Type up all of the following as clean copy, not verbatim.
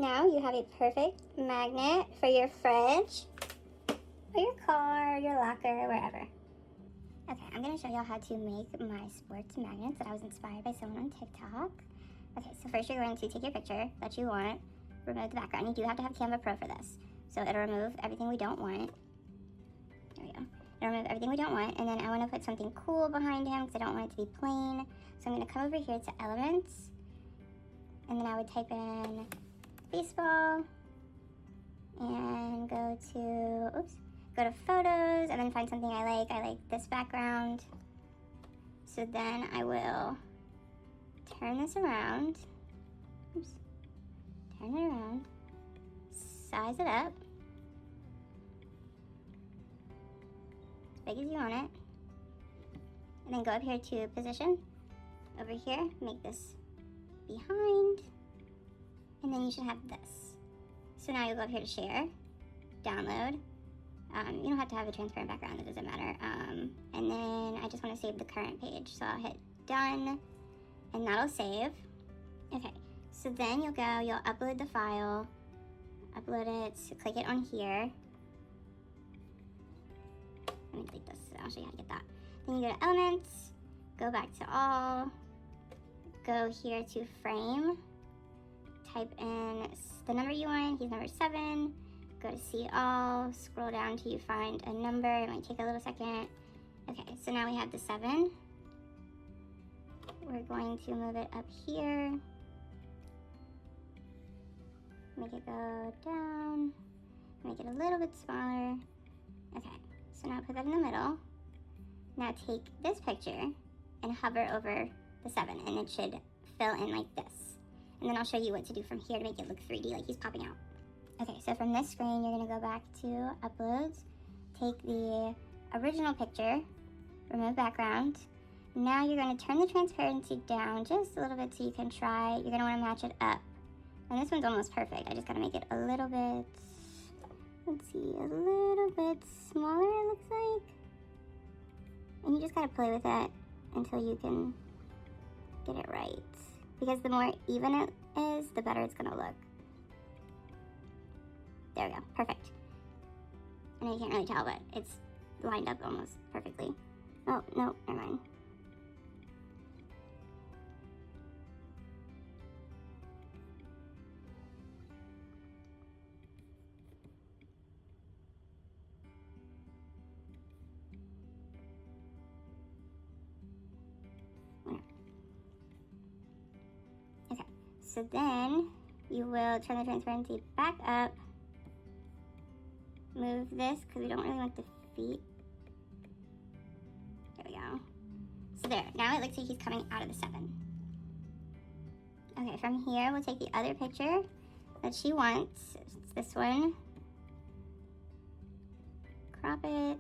Now you have a perfect magnet for your fridge, or your car, or your locker, wherever. Okay, I'm going to show y'all how to make my sports magnets that I was inspired by someone on TikTok. Okay, so first you're going to take your picture that you want, remove the background. You do have to have Canva Pro for this. So it'll remove everything we don't want. There we go. It'll remove everything we don't want. And then I want to put something cool behind him because I don't want it to be plain. So I'm going to come over here to Elements. And then I would type in baseball. And go to Photos. And then find something I like. I like this background. So then I will turn this around. Oops. Turn it around. Size it up. As big as you want it. And then go up here to Position. Over here, make this behind. And then you should have this. So now you'll go up here to Share. Download. You don't have to have a transparent background, it doesn't matter. And then I just want to save the current page. So I'll hit Done. And that'll save. Okay, so then you'll upload the file, upload it, so click it on here. Let me delete this, so I'll show you how to get that. Then you go to Elements, go back to All, go here to Frame, type in the number you want, he's number 7, go to See All, scroll down till you find a number, it might take a little second. Okay, so now we have the 7. We're going to move it up here, make it go down, make it a little bit smaller. Okay, so now put that in the middle. Now take this picture and hover over the 7 and it should fill in like this. And then I'll show you what to do from here to make it look 3D, like he's popping out. Okay, so from this screen, you're gonna go back to Uploads, take the original picture, remove background. Now you're going to turn the transparency down just a little bit so you can try. You're going to want to match it up. And this one's almost perfect. I just got to make it a little bit, let's see, a little bit smaller it looks like. And you just got to play with it until you can get it right. Because the more even it is, the better it's going to look. There we go, perfect. I know you can't really tell, but it's lined up almost perfectly. Oh, no, never mind. Okay, so then you will turn the transparency back up, move this because we don't really want the feet. There we go. So there, now it looks like he's coming out of the 7. Okay, from here we'll take the other picture that she wants. It's this one. Crop it.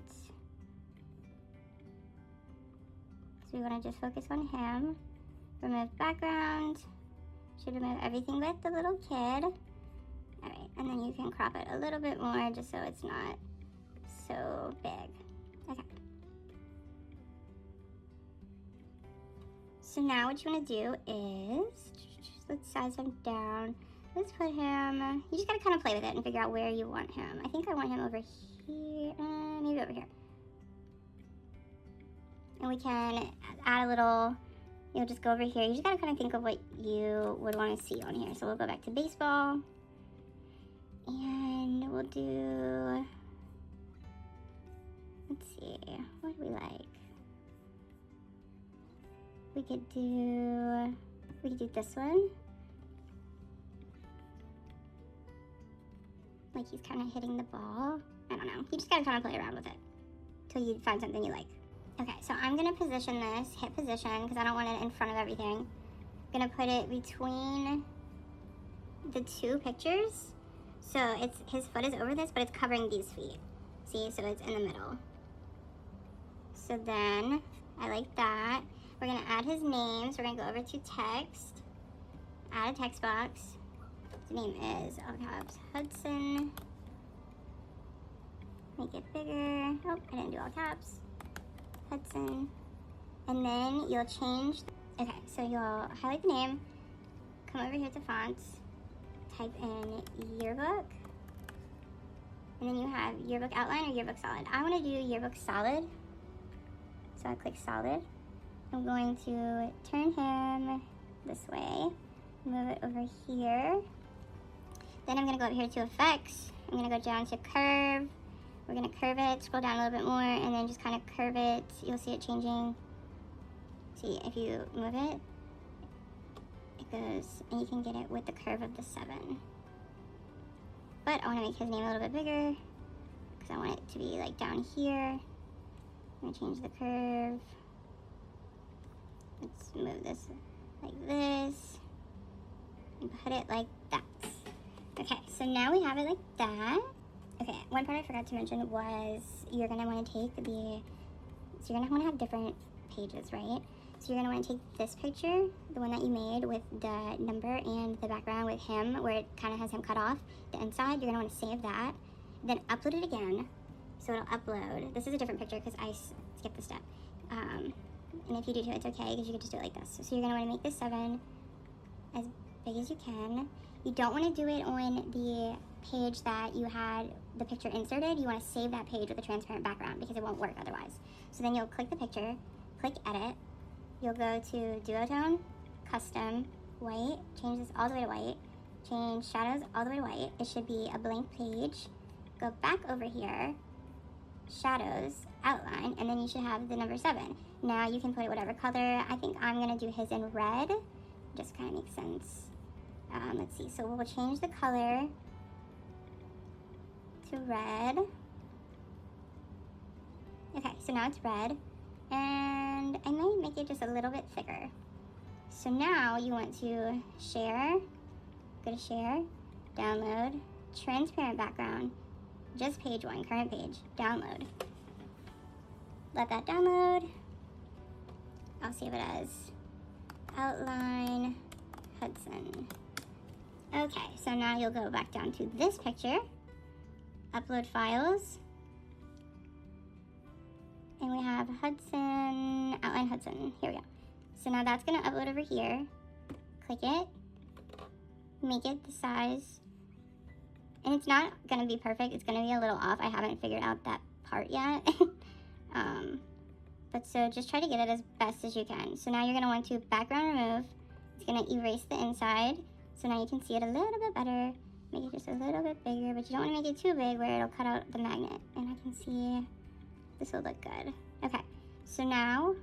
So we want to just focus on him. Remove background. Should remove everything but the little kid. Alright, and then you can crop it a little bit more just so it's not so big. Okay. So now what you want to do is, let's size him down. Let's put him, you just got to kind of play with it and figure out where you want him. I think I want him over here, maybe over here. And we can add a little, just go over here. You just got to kind of think of what you would want to see on here. So we'll go back to baseball. And we'll do, let's see, what do we like? We could do this one. Like he's kind of hitting the ball. I don't know. You just gotta kind of play around with it till you find something you like. Okay, so I'm gonna position this, hit position, because I don't want it in front of everything. I'm gonna put it between the 2 pictures. So his foot is over this, but it's covering these feet. See, so it's in the middle. So then, I like that. We're gonna add his name. So we're gonna go over to text, add a text box. His name is, all caps, Hudson. Make it bigger. Oh, I didn't do all caps. Hudson. And then you'll change, okay, so you'll highlight the name, come over here to fonts, type in yearbook. And then you have yearbook outline or yearbook solid. I want to do yearbook solid. So I click solid. I'm going to turn him this way, move it over here. Then I'm going to go up here to effects. I'm going to go down to curve. We're going to curve it, scroll down a little bit more, and then just kind of curve it. You'll see it changing. See, if you move it, it goes, and you can get it with the curve of the 7. But I want to make his name a little bit bigger because I want it to be like down here. I'm going to change the curve. Let's move this like this and put it like that. Okay, so now we have it like that. Okay, one part I forgot to mention was you're going to want to take the, so you're going to want to have different pages, right? So you're going to want to take this picture, the one that you made with the number and the background with him, where it kind of has him cut off, the inside. You're going to want to save that, then upload it again. So it'll upload. This is a different picture because I skipped the step. And if you do too, it's okay because you can just do it like this. So you're going to want to make this 7 as big as you can. You don't want to do it on the page that you had the picture inserted. You want to save that page with a transparent background because it won't work otherwise. So then you'll click the picture, click edit. You'll go to duotone, custom, white, change this all the way to white, change shadows all the way to white. It should be a blank page. Go back over here, shadows, outline, and then you should have the number 7. Now you can put it whatever color. I think I'm gonna do his in red. Just kind of makes sense. Let's see, so we'll change the color to red. Okay, so now it's red. And I might make it just a little bit thicker. So now you want to share, go to share, download, transparent background, just page 1, current page, download. Let that download. I'll save it as outline Hudson. Okay, so now you'll go back down to this picture, upload files. And we have Hudson, outline Hudson. Here we go. So now that's going to upload over here. Click it. Make it the size. And it's not going to be perfect. It's going to be a little off. I haven't figured out that part yet. But so just try to get it as best as you can. So now you're going to want to background remove. It's going to erase the inside. So now you can see it a little bit better. Make it just a little bit bigger. But you don't want to make it too big where it'll cut out the magnet. And I can see... this will look good. Okay, so now,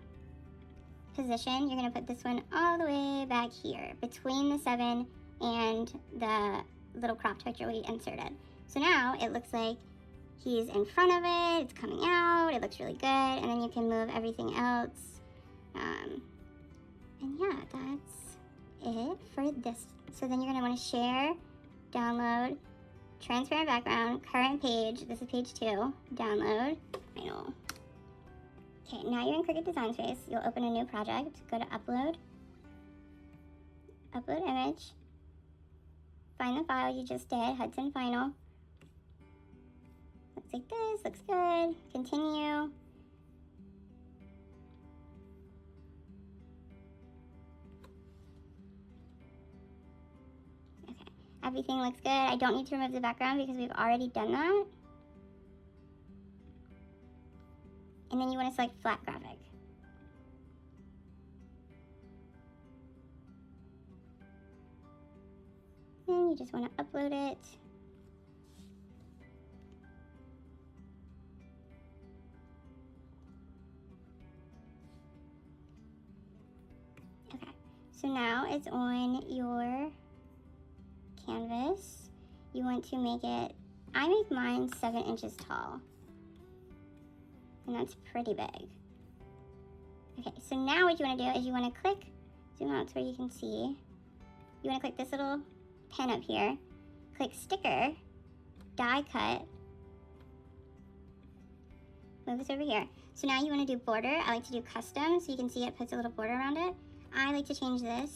position, you're gonna put this one all the way back here, between the 7 and the little cropped picture we inserted. So now, it looks like he's in front of it, it's coming out, it looks really good, and then you can move everything else. And yeah, that's it for this. So then you're gonna wanna share, download, transparent background, current page, this is page 2, download, final. Okay, now you're in Cricut Design Space. You'll open a new project, go to upload, upload image, find the file you just did, Hudson Final. Looks like this, looks good, continue. Okay, everything looks good. I don't need to remove the background because we've already done that. And then you want to select flat graphic. And you just want to upload it. Okay, so now it's on your canvas. You want to make it, I make mine 7 inches tall. And that's pretty big. Okay, so now what you want to do is you want to click, zoom out to where you can see. You want to click this little pen up here, click sticker, die cut, move this over here. So now you want to do border. I like to do custom so you can see it puts a little border around it. I like to change this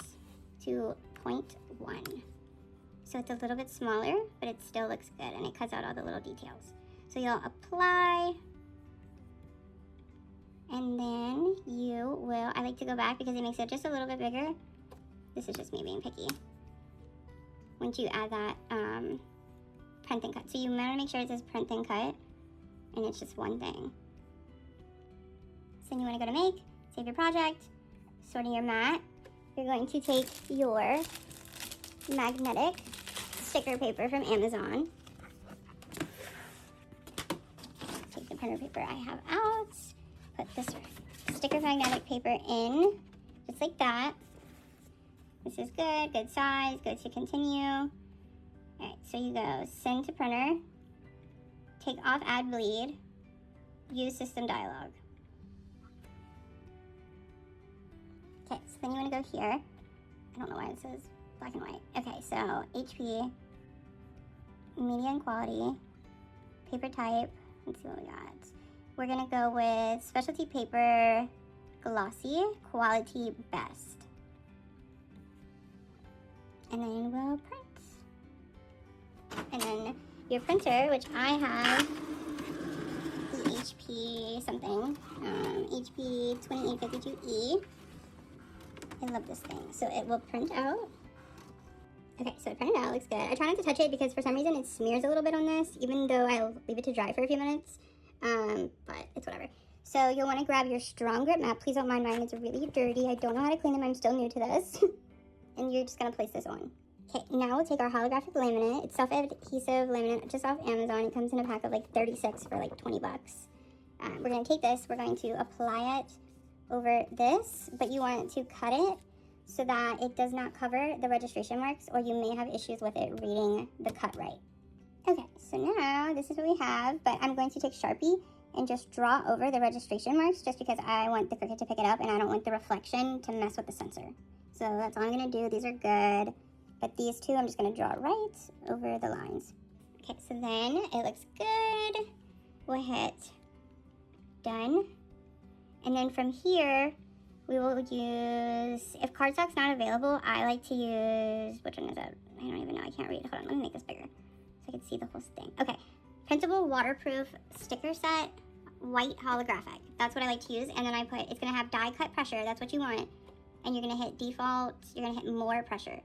to 0.1. So it's a little bit smaller, but it still looks good and it cuts out all the little details. So you'll apply. And then you will, I like to go back because it makes it just a little bit bigger. This is just me being picky. once you add that print and cut. So you want to make sure it says print and cut, and it's just one thing. So then you want to go to make, save your project, sorting your mat. You're going to take your magnetic sticker paper from Amazon. Take the printer paper I have out, put this sticker magnetic paper in, just like that. This is good, good size, good to continue. All right, so you go send to printer, take off add bleed, use system dialog. Okay, so then you want to go here. I don't know why it says black and white. Okay, so HP, medium quality, paper type. Let's see what we got. We're gonna go with specialty paper, glossy, quality best. And then we'll print. And then your printer, which I have the HP something, HP 2852E. I love this thing. So it will print out. Okay, so it printed out, looks good. I try not to touch it because for some reason it smears a little bit on this, even though I'll leave it to dry for a few minutes. But it's whatever. So you'll want to grab your strong grip mat. Please don't mind mine, it's really dirty. I don't know how to clean them, I'm still new to this. And you're just gonna place this on. Okay, now we'll take our holographic laminate. It's self-adhesive laminate just off Amazon. It comes in a pack of like 36 for like 20 bucks. We're gonna take this, we're going to apply it over this, but you want to cut it so that it does not cover the registration marks, or you may have issues with it reading the cut right. Okay, so now this is what we have, but I'm going to take Sharpie and just draw over the registration marks just because I want the Cricut to pick it up and I don't want the reflection to mess with the sensor. So that's all I'm gonna do. These are good, but these two I'm just gonna draw right over the lines. Okay, so then it looks good. We'll hit done. And then from here, we will use, if cardstock's not available, I like to use, which one is it? I don't even know, I can't read. Hold on, let me make this bigger so I can see the whole thing. Okay, printable waterproof sticker set, white holographic. That's what I like to use. And then I put, it's gonna have die cut pressure, that's what you want. And you're gonna hit default, you're gonna hit more pressure,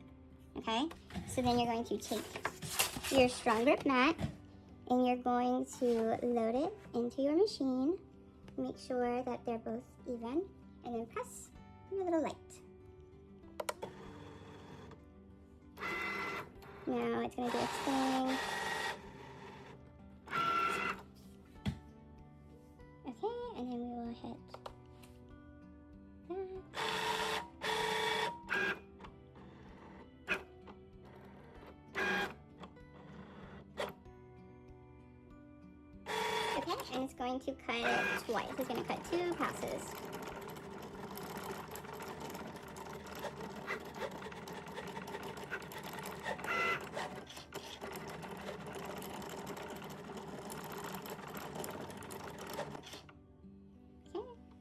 okay? So then you're going to take your strong grip mat and you're going to load it into your machine. Make sure that they're both even, and then press your little light. Now it's gonna do its thing. Okay, and then we will hit that. Okay, and it's going to cut it twice. It's going to cut 2 passes.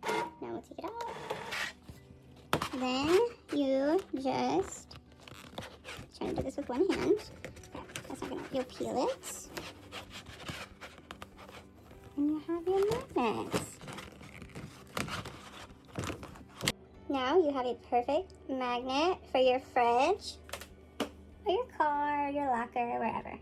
Okay, now we'll take it out. Then you just, trying to do this with one hand. Okay, that's not gonna, you'll peel it. And you have your magnets. Now you have a perfect magnet for your fridge, or your car, or your locker, wherever.